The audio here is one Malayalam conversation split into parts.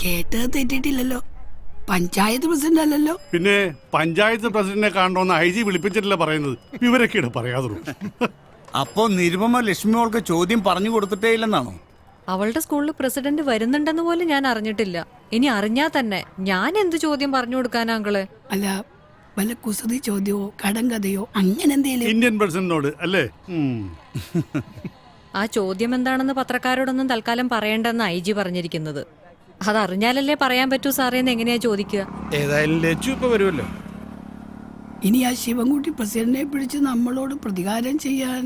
കേട്ടത് തെറ്റിട്ടില്ലല്ലോ. പഞ്ചായത്ത് പ്രസിഡന്റ് അല്ലല്ലോ. പിന്നെ പഞ്ചായത്ത് പ്രസിഡന്റിനെ കാണണമെന്ന് IG വിളിപ്പിച്ചിട്ടില്ല പറയുന്നത്. ഇവരൊക്കെയാണ് പറയാതെ. അപ്പോ നിരുപമ ലക്ഷ്മിയോൾക്ക് ചോദ്യം പറഞ്ഞു കൊടുത്തിട്ടേ ഇല്ലെന്നാണോ? അവളുടെ സ്കൂളിൽ പ്രസിഡന്റ് വരുന്നുണ്ടെന്ന് പോലും ഞാൻ അറിഞ്ഞിട്ടില്ല. ഇനി അറിഞ്ഞാ തന്നെ ഞാൻ എന്ത് ചോദ്യം പറഞ്ഞു കൊടുക്കാനാ അങ്കളെ? അല്ല, വല്ല കുസൃതി ചോദ്യമോ കടങ്കഥയോ അങ്ങനെ എന്തേലും. ഇന്ത്യൻ പ്രസിഡന്റിനോട് അല്ലേ? ആ ചോദ്യം എന്താണെന്ന് പത്രക്കാരോടൊന്നും തൽക്കാലം പറയണ്ടെന്ന് IG പറഞ്ഞിരിക്കുന്നത്. അതറിഞ്ഞാലല്ലേ പറയാൻ പറ്റൂ സാറേന്ന് എങ്ങനെയാ ചോദിക്കുക? ഏതായാലും ലച്ചു ഇപ്പൊ വരുമല്ലോ. ഇനി ആ ശിവൻകുട്ടി പ്രസിഡന്റിനെ പിടിച്ച് നമ്മളോട് പ്രതികാരം ചെയ്യാൻ.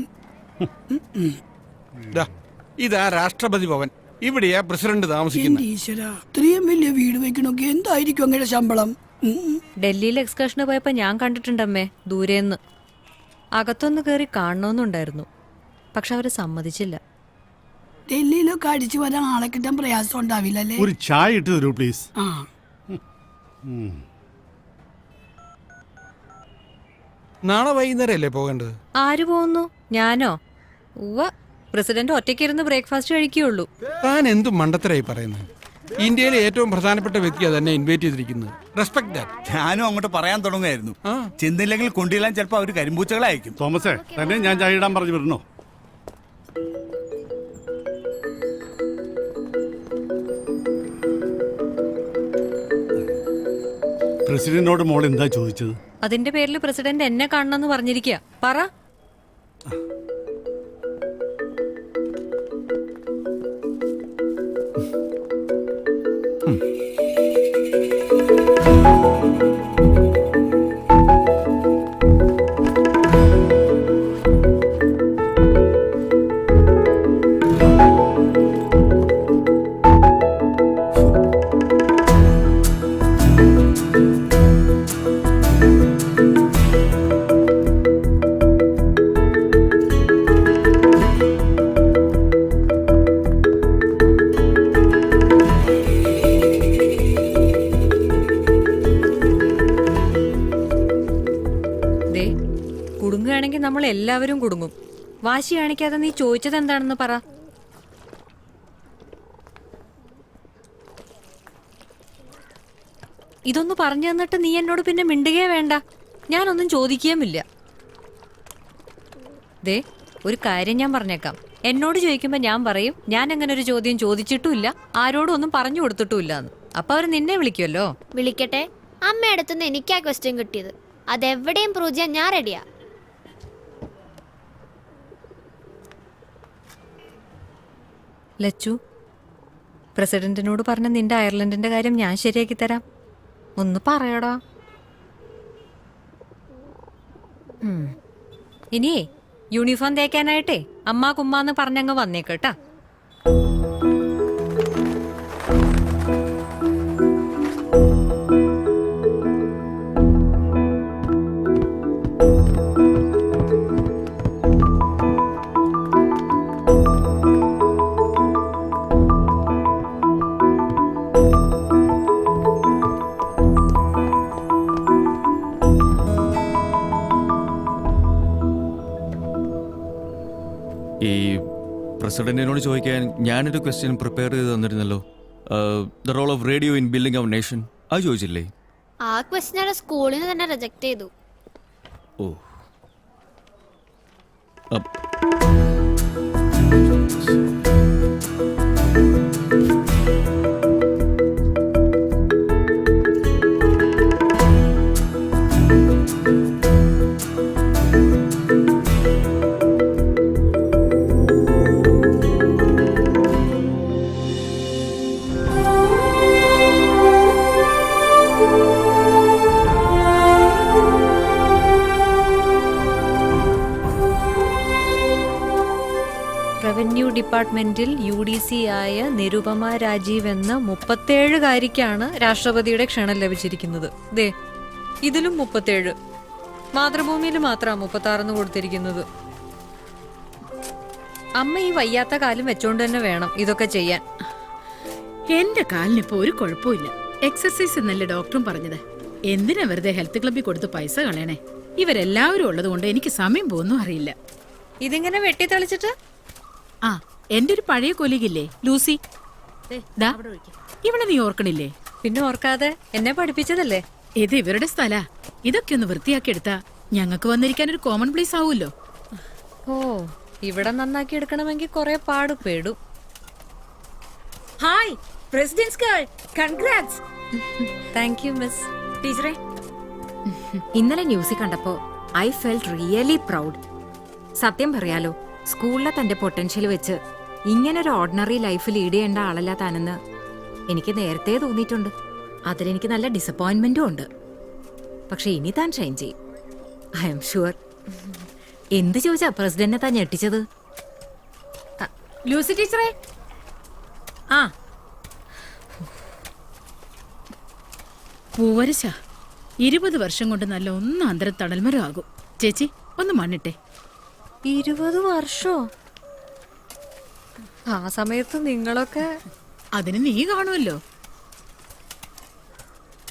ഇതാ രാഷ്ട്രപതി ഭവൻ. ഇവിടെയാ പ്രസിഡന്റ് താമസിക്കുന്നത്. ഈശ്വര, ഇത്രയും വലിയ വീട് വെക്കണൊക്കെ എന്തായിരിക്കും അങ്ങനെ ശമ്പളം? ഡൽഹിയിൽ എക്സ്കർഷന് പോയപ്പോ ഞാൻ കണ്ടിട്ടുണ്ടമ്മേ ദൂരേന്ന്. അകത്തൊന്ന് കയറി കാണണമെന്നുണ്ടായിരുന്നു, പക്ഷെ അവര് സമ്മതിച്ചില്ല. ഡൽഹിയിലൊക്കെ അടിച്ചു വരാൻ ആളെ കിട്ടാൻ പ്രയാസം ഉണ്ടാവില്ലല്ലേ? ഒരു ചായ ഇട്ട് തരൂ പ്ലീസ്. ആ, നാളെ വൈകുന്നേരം അല്ലേ പോകേണ്ടത്? ആര് പോകുന്നു? ഞാനോ? ഉവ്വ, പ്രസിഡന്റ് ഒറ്റയ്ക്കിരുന്ന് ബ്രേക്ക്ഫാസ്റ്റ് കഴിക്കുകയുള്ളൂ. താൻ എന്തു മണ്ടത്തരായി പറയുന്നത്? ഇന്ത്യയിലെ ഏറ്റവും പ്രധാനപ്പെട്ട വ്യക്തിയാണ് തന്നെ ഇൻവൈറ്റ് ചെയ്തിരിക്കുന്നത്. Respect that. ഞാനും അങ്ങോട്ട് പറയാൻ തുടങ്ങുമായിരുന്നു. ചെന്നില്ലെങ്കിൽ കൊണ്ടില്ലാൻ ചിലപ്പോ അവര് കരിമ്പൂച്ചകളായിരിക്കും. തോമസേ, തന്നെ ഞാൻ ചായ ഇടാൻ പറഞ്ഞു വരണോ? പ്രസിഡന്റിനോട് മോൾ എന്താ ചോദിച്ചത്? അതിന്റെ പേരിൽ പ്രസിഡന്റ് എന്നെ കാണണമെന്ന് പറഞ്ഞിരിക്കുക. പറ. കുടുങ്ങുകയാണെങ്കിൽ നമ്മൾ എല്ലാവരും കുടുങ്ങും. വാശി കാണിക്കാതെ നീ ചോദിച്ചത് എന്താണെന്ന് പറ. ഇതൊന്ന് പറഞ്ഞു തന്നിട്ട് നീ എന്നോട് പിന്നെ മിണ്ടുകയേ വേണ്ട. ഞാനൊന്നും ചോദിക്കുകയുമില്ല. ദേ, ഒരു കാര്യം ഞാൻ പറഞ്ഞേക്കാം. എന്നോട് ചോദിക്കുമ്പോ ഞാൻ പറയും ഞാൻ അങ്ങനെ ഒരു ചോദ്യം ചോദിച്ചിട്ടുമില്ല, ആരോടും ഒന്നും പറഞ്ഞു കൊടുത്തിട്ടുമില്ല എന്ന്. അപ്പൊ അവര് നിന്നെ വിളിക്കുമല്ലോ. വിളിക്കട്ടെ. അമ്മയടുത്തുനിന്ന് എനിക്കാ ക്വസ്റ്റ്യൻ കിട്ടിയത്. അതെവിടെയും പ്രൂവ് ചെയ്യാൻ ഞാൻ റെഡിയാ. ലച്ചു, പ്രസിഡന്റിനോട് പറഞ്ഞ നിന്റെ അയർലൻഡിന്റെ കാര്യം ഞാൻ ശരിയാക്കി തരാം. ഒന്ന് പറയടാ. ഇനിയേ യൂണിഫോം തേക്കാനായിട്ടേ അമ്മ കുമ്മാന്ന് പറഞ്ഞങ്ങ് വന്നേക്കട്ടാ. ഈ പ്രസിഡന്റിനോട് ചോദിക്കാൻ ഞാനൊരു ക്വസ്റ്റ്യൻ പ്രിപ്പയർ ചെയ്ത് തന്നിരുന്നല്ലോ. The role of radio in building our nation. അത് ചോദിച്ചില്ലേ? ആ ക്വസ്റ്റ്യൻ സ്കൂളിൽ നിന്ന് തന്നെ റിജക്ട് ചെയ്തു. ഓ, റവന്യൂ ഡിപ്പാർട്ട്മെന്റിൽ UDC ആയ നിരുപമ രാജീവ് എന്ന 37-കാരിക്കാണ് രാഷ്ട്രപതിയുടെ ക്ഷണം ലഭിച്ചിരിക്കുന്നത്. ദേ, ഇതിലും 37. മാതൃഭൂമിയിൽ മാത്രമാണ് 36 കൊടുത്തിരിക്കുന്നത്. അമ്മ ഈ വയ്യാത്ത കാലം വെച്ചോണ്ട് തന്നെ വേണം ഇതൊക്കെ ചെയ്യാൻ. എന്റെ കാലിനിപ്പോ ഒരു കുഴപ്പമില്ല. എക്സസൈസ് എന്നല്ലേ ഡോക്ടറും പറഞ്ഞത്. എന്തിനാ വെറുതെ ഹെൽത്ത് ക്ലബ്ബിൽ കൊടുത്ത് പൈസ കളയണേ? ഇവരെല്ലാവരും ഉള്ളത് കൊണ്ട് എനിക്ക് സമയം പോകുന്നു അറിയില്ല. ഇതിങ്ങനെ വെട്ടിത്തെളിച്ചിട്ട് ആ, എന്റെ ഒരു പഴയ കൊലീഗില്ലേ ലൂസി, ദാ, ഇവളെ നീ ഓർക്കണില്ലേ? പിന്നെ ഓർക്കാതെ എന്നെ പഠിപ്പിച്ചതല്ലേ? ഇത് ഇവരുടെ സ്ഥല. ഇതൊക്കെ ഒന്ന് വൃത്തിയാക്കി എടുത്താ ഞങ്ങൾക്ക് വന്നിരിക്കാൻ ഒരു കോമൺ പ്ലേസ് ആവുമല്ലോ. ഓ, ഇവിടെ നന്നാക്കി എടുക്കണമെങ്കിൽ കുറെ പാടുപെടും. Hi presidents girl, congrats. Thank you miss. ടീച്ചറെ, ഇന്നലെ ന്യൂസിൽ കണ്ടപ്പോ ഐ ഫെൽറ്റ് റിയലി പ്രൗഡ്. സത്യം പറയാലോ, സ്കൂളിലെ തന്റെ പൊട്ടൻഷ്യൽ വെച്ച് ഇങ്ങനൊരു ഓർഡിനറി ലൈഫ് ലീഡ് ചെയ്യേണ്ട ആളല്ല താനെന്ന് എനിക്ക് നേരത്തെ തോന്നിയിട്ടുണ്ട്. അതിലെനിക്ക് നല്ല ഡിസപ്പോയിന്റ്മെന്റും ഉണ്ട്. പക്ഷെ ഇനി താൻ ഷൈൻ ചെയ്യും, ഐ എം ഷുവർ. എന്ത് ചോദിച്ചാ പ്രസിഡന്റിനെ താൻ ഞെട്ടിച്ചത്? ലൂസി ടീച്ചറെ, ആ പൂവരശ 20 വർഷം കൊണ്ട് നല്ല ഒന്നാന്തരം തണൽമരം ആകും. ചേച്ചി ഒന്ന് മണ്ണിട്ടെ. 20 വർഷോ? ആ സമയത്ത് നിങ്ങളൊക്കെ അതിന് നീ കാണുമല്ലോ.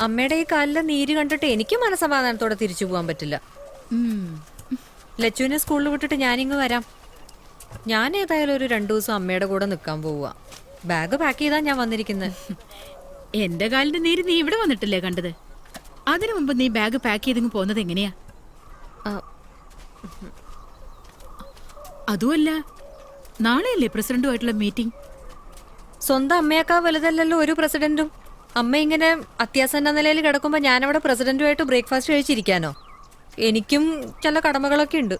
അമ്മയുടെ ഈ കാലിലെ നീര് കണ്ടിട്ട് എനിക്ക് മനസമാധാനത്തോടെ തിരിച്ചു പോകാൻ പറ്റില്ല. ലച്ചുവിനെ സ്കൂളിൽ വിട്ടിട്ട് ഞാനിങ്ങ് വരാം. ഞാൻ ഏതായാലും ഒരു 2 ദിവസം അമ്മയുടെ കൂടെ നിൽക്കാൻ പോവുക. ബാഗ് പാക്ക് ചെയ്താ ഞാൻ വന്നിരിക്കുന്നത്. എന്റെ കാലിന്റെ നീര് നീ ഇവിടെ വന്നിട്ടില്ലേ കണ്ടത്? അതിനു മുമ്പ് നീ ബാഗ് പാക്ക് ചെയ്തിങ്ങ് പോകുന്നത് എങ്ങനെയാ? അതുമല്ല, നാളെയല്ലേ പ്രസിഡന്റുമായിട്ടുള്ള മീറ്റിംഗ്? സ്വന്തം അമ്മയേക്കാ വലുതല്ലല്ലോ ഒരു പ്രസിഡന്റും. അമ്മ ഇങ്ങനെ അത്യാസന്ന നിലയിൽ കിടക്കുമ്പോൾ ഞാനവിടെ പ്രസിഡന്റുമായിട്ട് ബ്രേക്ക്ഫാസ്റ്റ് കഴിച്ചിരിക്കാനോ? എനിക്കും ചില കടമകളൊക്കെ ഉണ്ട്.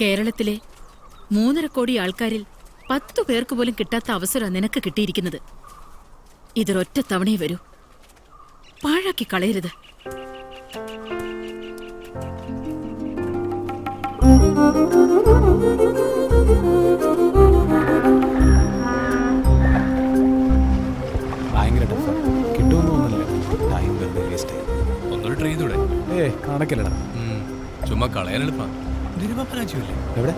കേരളത്തിലെ 3.5 കോടി ആൾക്കാരിൽ 10 പേർക്ക് പോലും കിട്ടാത്ത അവസരം നിനക്ക് കിട്ടിയിരിക്കുന്നത്. ഇതൊരൊറ്റ തവണയേ വരൂ, പാഴാക്കി കളയരുത്. ഭയങ്കര ടഫാ. കിട്ടുമെന്ന് തോന്നുന്നില്ല. ടൈം വെറുതെ വേസ്റ്റ് ആയി. ഒന്നൊരു ട്രെയിൻ തൂടെ. കണക്കില്ലടാ. ചുമ്മാ കളയാൻ എളുപ്പാ. നിരുപമ രാജ്യമല്ലേ? എവിടെ?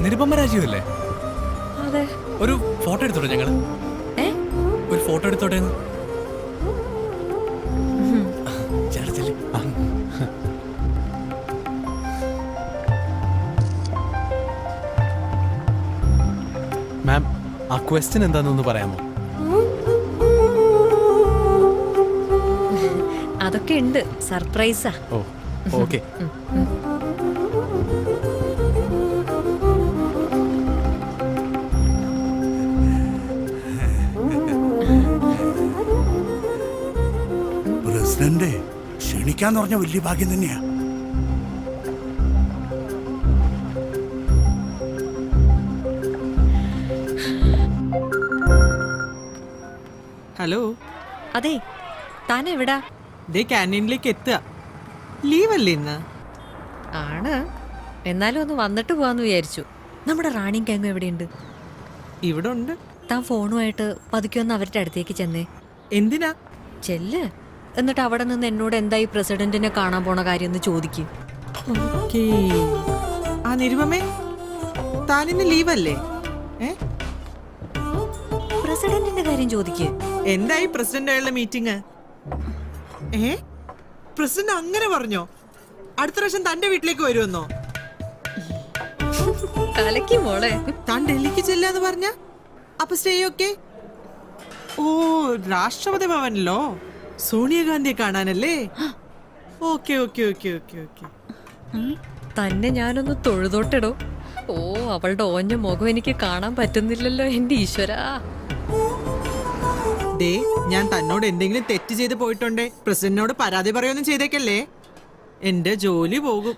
നിരുപമ രാജ്യമല്ലേ? അതെ. ഒരു ഫോട്ടോ എടുത്തോട്ടെ ഞങ്ങള്? ഒരു ഫോട്ടോ എടുത്തോട്ടെ. മാം, ആ ക്വസ്റ്റ്യൻ എന്താണെന്നൊന്ന് പറയാമോ? അതൊക്കെ ഉണ്ട്, സർപ്രൈസാ. ഓ, ഓക്കെ. പ്രസിഡന്റ് ക്ഷണിക്കാന്ന് പറഞ്ഞ വലിയ ഭാഗ്യം തന്നെയാ. ഹലോ. അതെ, താൻ എവിടാ? ക്യാൻറ്റീനിലേക്ക് എത്തുക. ലീവല്ലേ ഇന്ന്? ആണ്, എന്നാലും ഒന്ന് വന്നിട്ട് പോവാന്ന് വിചാരിച്ചു. നമ്മുടെ റാണിയും കേങ്ങും എവിടെയുണ്ട്? ഇവിടെ ഉണ്ട്. താൻ ഫോണുമായിട്ട് പതുക്കെ ഒന്ന് അവരുടെ അടുത്തേക്ക് ചെന്നേ. എന്തിനാ? ചെല്ല്, എന്നിട്ട് അവിടെ നിന്ന് എന്നോട് എന്തായി പ്രസിഡന്റിനെ കാണാൻ പോണ കാര്യം ഒന്ന് ചോദിക്കും. ആ നിരുപമേ, താനിന്ന് ലീവല്ലേ? പ്രസിഡന്റിന്റെ കാര്യം ചോദിക്ക്. എന്തായി പ്രസിഡന്റ് മീറ്റിംഗ്? പ്രസിഡന്റ് അങ്ങനെ പറഞ്ഞോ? അടുത്ത പ്രാവശ്യം തന്റെ വീട്ടിലേക്ക് വരുമെന്നോ? കലക്കി മോളെ. താൻ ഡൽഹിക്ക് ചെല്ലാന്ന് പറഞ്ഞ അപ്പൊ സ്റ്റേ ഓക്കെ? ഓ, രാഷ്ട്രപതി ഭവനിലോ സോണിയാഗാന്ധിയെ കാണാനല്ലേ? Okay okay okay okay okay. തന്നെ ഞാനൊന്ന് തൊഴുതോട്ടിടോ. ഓ, അവളുടെ ഓഞ്ഞ മുഖം എനിക്ക് കാണാൻ പറ്റുന്നില്ലല്ലോ എന്റെ ഈശ്വരാ. ദേ, ഞാൻ തന്നോട് എന്തെങ്കിലും തെറ്റ് ചെയ്ത് പോയിട്ടുണ്ടേ പ്രസിഡന്റിനോട് പരാതി പറയൊന്നും ചെയ്തേക്കല്ലേ, എന്റെ ജോലി പോകും.